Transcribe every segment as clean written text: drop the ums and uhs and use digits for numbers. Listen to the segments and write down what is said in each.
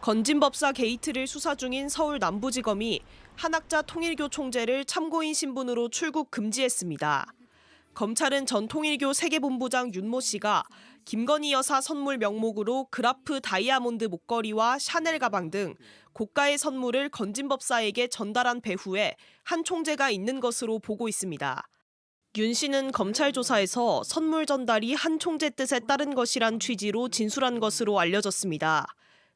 건진법사 게이트를 수사 중인 서울 남부지검이 한학자 통일교 총재를 참고인 신분으로 출국 금지했습니다. 검찰은 전 통일교 세계본부장 윤모 씨가 김건희 여사 선물 명목으로 그라프 다이아몬드 목걸이와 샤넬 가방 등 고가의 선물을 건진법사에게 전달한 배후에 한 총재가 있는 것으로 보고 있습니다. 윤 씨는 검찰 조사에서 선물 전달이 한 총재 뜻에 따른 것이란 취지로 진술한 것으로 알려졌습니다.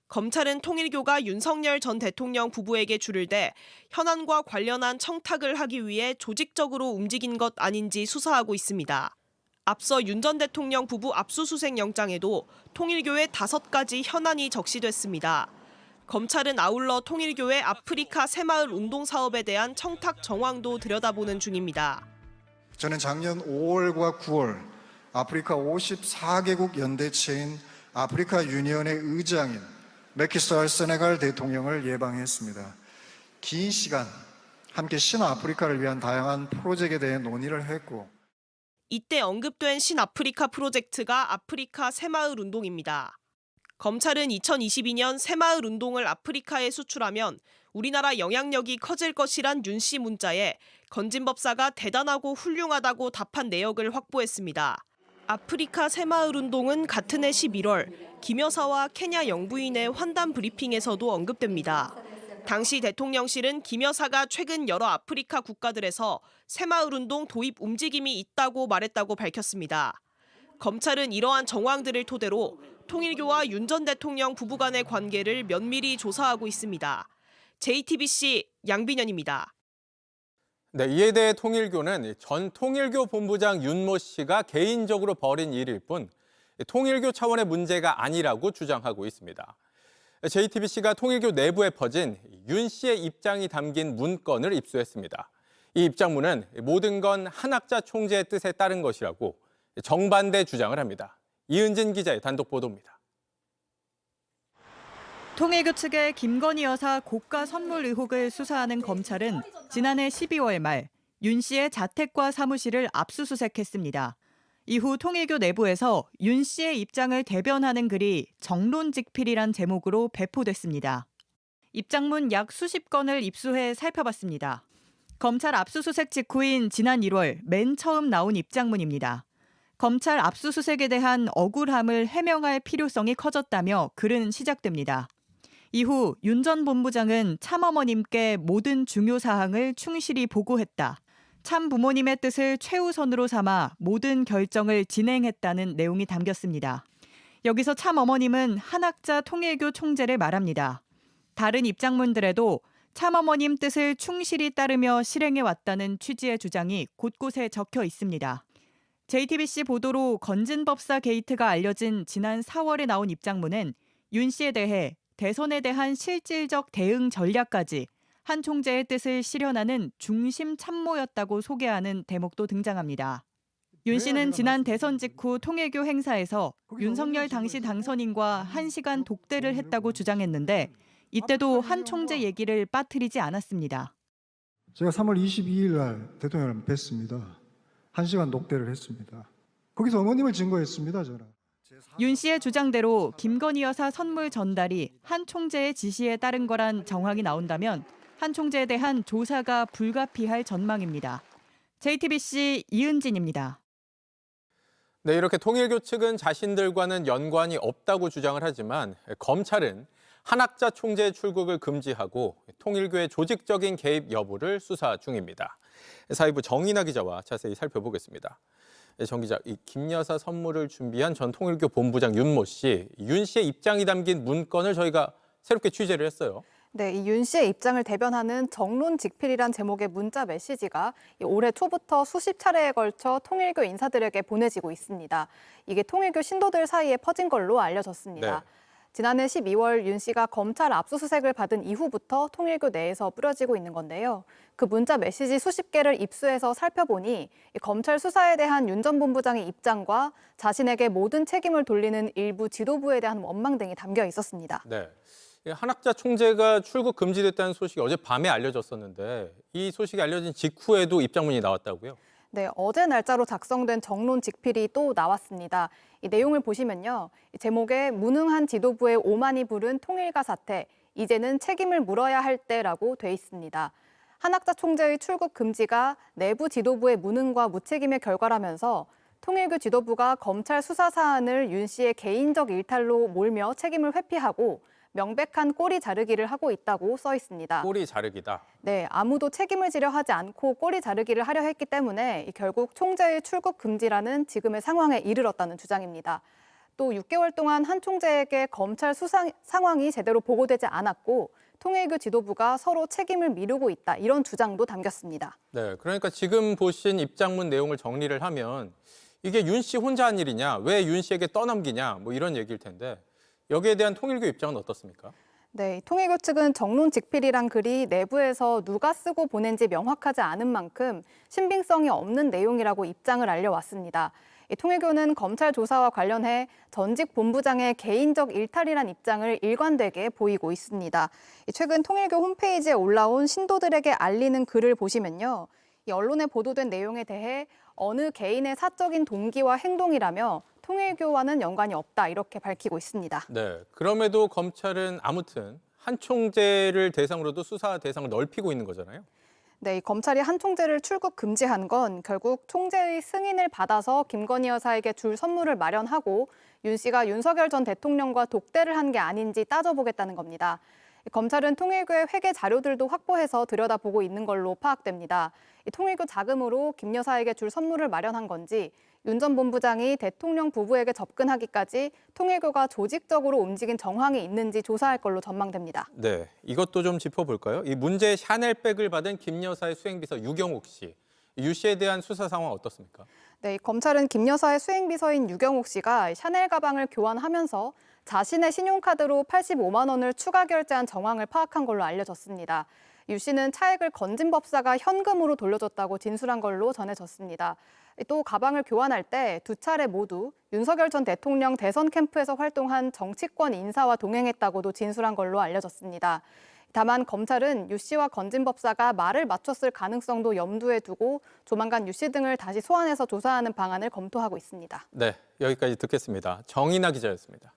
검찰은 통일교가 윤석열 전 대통령 부부에게 줄을 대 현안과 관련한 청탁을 하기 위해 조직적으로 움직인 것 아닌지 수사하고 있습니다. 앞서 윤 전 대통령 부부 압수수색 영장에도 통일교의 5가지 현안이 적시됐습니다. 검찰은 아울러 통일교의 아프리카 새마을 운동 사업에 대한 청탁 정황도 들여다보는 중입니다. 저는 작년 5월과 9월 아프리카 54개국 연대체인 아프리카 유니언의 의장인 메키살 세네갈 대통령을 예방했습니다. 긴 시간 함께 신아프리카를 위한 다양한 프로젝트에 대해 논의를 했고 이때 언급된 신아프리카 프로젝트가 아프리카 새마을 운동입니다. 검찰은 2022년 새마을 운동을 아프리카에 수출하면 우리나라 영향력이 커질 것이란 윤 씨 문자에 건진법사가 대단하고 훌륭하다고 답한 내역을 확보했습니다. 아프리카 새마을 운동은 같은 해 11월 김 여사와 케냐 영부인의 환담 브리핑에서도 언급됩니다. 당시 대통령실은 김 여사가 최근 여러 아프리카 국가들에서 새마을 운동 도입 움직임이 있다고 말했다고 밝혔습니다. 검찰은 이러한 정황들을 토대로 통일교와 윤 전 대통령 부부 간의 관계를 면밀히 조사하고 있습니다. JTBC 양빈현입니다. 네, 이에 대해 통일교는 전 통일교 본부장 윤모 씨가 개인적으로 벌인 일일 뿐 통일교 차원의 문제가 아니라고 주장하고 있습니다. JTBC가 통일교 내부에 퍼진 윤 씨의 입장이 담긴 문건을 입수했습니다. 이 입장문은 모든 건 한학자 총재의 뜻에 따른 것이라고 정반대 주장을 합니다. 이은진 기자의 단독 보도입니다. 통일교 측의 김건희 여사 고가 선물 의혹을 수사하는 검찰은 지난해 12월 말 윤 씨의 자택과 사무실을 압수수색했습니다. 이후 통일교 내부에서 윤 씨의 입장을 대변하는 글이 정론직필이란 제목으로 배포됐습니다. 입장문 약 수십 건을 입수해 살펴봤습니다. 검찰 압수수색 직후인 지난 1월 맨 처음 나온 입장문입니다. 검찰 압수수색에 대한 억울함을 해명할 필요성이 커졌다며 글은 시작됩니다. 이후 윤 전 본부장은 참어머님께 모든 중요 사항을 충실히 보고했다. 참 부모님의 뜻을 최우선으로 삼아 모든 결정을 진행했다는 내용이 담겼습니다. 여기서 참 어머님은 한학자 통일교 총재를 말합니다. 다른 입장문들에도 참 어머님 뜻을 충실히 따르며 실행해왔다는 취지의 주장이 곳곳에 적혀 있습니다. JTBC 보도로 건진법사 게이트가 알려진 지난 4월에 나온 입장문은 윤 씨에 대해 대선에 대한 실질적 대응 전략까지 한 총재의 뜻을 실현하는 중심 참모였다고 소개하는 대목도 등장합니다. 윤 씨는 지난 대선 직후 통일교 행사에서 윤석열 당시 당선인과 1시간 독대를 했다고 주장했는데 이때도 한 총재 얘기를 빠뜨리지 않았습니다. 제가 3월 22일 날 대통령을 뵀습니다. 1시간 독대를 했습니다. 거기서 어머님을 증거했습니다. 저는. 윤 씨의 주장대로 김건희 여사 선물 전달이 한 총재의 지시에 따른 거란 정황이 나온다면 한 총재에 대한 조사가 불가피할 전망입니다. JTBC 이은진입니다. 네, 이렇게 통일교 측은 자신들과는 연관이 없다고 주장을 하지만 검찰은 한학자 총재의 출국을 금지하고 통일교의 조직적인 개입 여부를 수사 중입니다. 사회부 정인아 기자와 자세히 살펴보겠습니다. 정 기자, 이 김 여사 선물을 준비한 전 통일교 본부장 윤모 씨, 윤 씨의 입장이 담긴 문건을 저희가 새롭게 취재를 했어요. 네, 이 윤 씨의 입장을 대변하는 정론직필이란 제목의 문자 메시지가 올해 초부터 수십 차례에 걸쳐 통일교 인사들에게 보내지고 있습니다. 이게 통일교 신도들 사이에 퍼진 걸로 알려졌습니다. 네. 지난해 12월 윤 씨가 검찰 압수수색을 받은 이후부터 통일교 내에서 뿌려지고 있는 건데요. 그 문자 메시지 수십 개를 입수해서 살펴보니 검찰 수사에 대한 윤 전 본부장의 입장과 자신에게 모든 책임을 돌리는 일부 지도부에 대한 원망 등이 담겨 있었습니다. 네. 한학자 총재가 출국 금지됐다는 소식이 어젯밤에 알려졌었는데 이 소식이 알려진 직후에도 입장문이 나왔다고요? 네, 어제 날짜로 작성된 정론 직필이 또 나왔습니다. 이 내용을 보시면요. 이 제목에 무능한 지도부의 오만이 부른 통일가 사태, 이제는 책임을 물어야 할 때라고 돼 있습니다. 한학자 총재의 출국 금지가 내부 지도부의 무능과 무책임의 결과라면서 통일교 지도부가 검찰 수사 사안을 윤 씨의 개인적 일탈로 몰며 책임을 회피하고 명백한 꼬리 자르기를 하고 있다고 써 있습니다. 꼬리 자르기다. 네, 아무도 책임을 지려 하지 않고 꼬리 자르기를 하려 했기 때문에 결국 총재의 출국 금지라는 지금의 상황에 이르렀다는 주장입니다. 또 6개월 동안 한 총재에게 검찰 수사 상황이 제대로 보고되지 않았고 통일교 지도부가 서로 책임을 미루고 있다, 이런 주장도 담겼습니다. 네, 그러니까 지금 보신 입장문 내용을 정리를 하면 이게 윤 씨 혼자 한 일이냐, 왜 윤 씨에게 떠넘기냐, 뭐 이런 얘기일 텐데 여기에 대한 통일교 입장은 어떻습니까? 네, 통일교 측은 정론 직필이란 글이 내부에서 누가 쓰고 보낸지 명확하지 않은 만큼 신빙성이 없는 내용이라고 입장을 알려왔습니다. 통일교는 검찰 조사와 관련해 전직 본부장의 개인적 일탈이란 입장을 일관되게 보이고 있습니다. 최근 통일교 홈페이지에 올라온 신도들에게 알리는 글을 보시면요. 이 언론에 보도된 내용에 대해 어느 개인의 사적인 동기와 행동이라며 통일교와는 연관이 없다, 이렇게 밝히고 있습니다. 네, 그럼에도 검찰은 아무튼 한 총재를 대상으로도 수사 대상을 넓히고 있는 거잖아요. 네, 이 검찰이 한 총재를 출국 금지한 건 결국 총재의 승인을 받아서 김건희 여사에게 줄 선물을 마련하고 윤 씨가 윤석열 전 대통령과 독대를 한 게 아닌지 따져보겠다는 겁니다. 검찰은 통일교의 회계 자료들도 확보해서 들여다보고 있는 걸로 파악됩니다. 통일교 자금으로 김 여사에게 줄 선물을 마련한 건지, 윤 전 본부장이 대통령 부부에게 접근하기까지 통일교가 조직적으로 움직인 정황이 있는지 조사할 걸로 전망됩니다. 네, 이것도 좀 짚어볼까요? 이 문제의 샤넬백을 받은 김 여사의 수행비서 유경옥 씨, 유 씨에 대한 수사 상황 어떻습니까? 네, 검찰은 김 여사의 수행비서인 유경옥 씨가 샤넬 가방을 교환하면서 자신의 신용카드로 85만 원을 추가 결제한 정황을 파악한 걸로 알려졌습니다. 유 씨는 차액을 건진법사가 현금으로 돌려줬다고 진술한 걸로 전해졌습니다. 또 가방을 교환할 때 두 차례 모두 윤석열 전 대통령 대선 캠프에서 활동한 정치권 인사와 동행했다고도 진술한 걸로 알려졌습니다. 다만 검찰은 유 씨와 건진법사가 말을 맞췄을 가능성도 염두에 두고 조만간 유 씨 등을 다시 소환해서 조사하는 방안을 검토하고 있습니다. 네, 여기까지 듣겠습니다. 정인아 기자였습니다.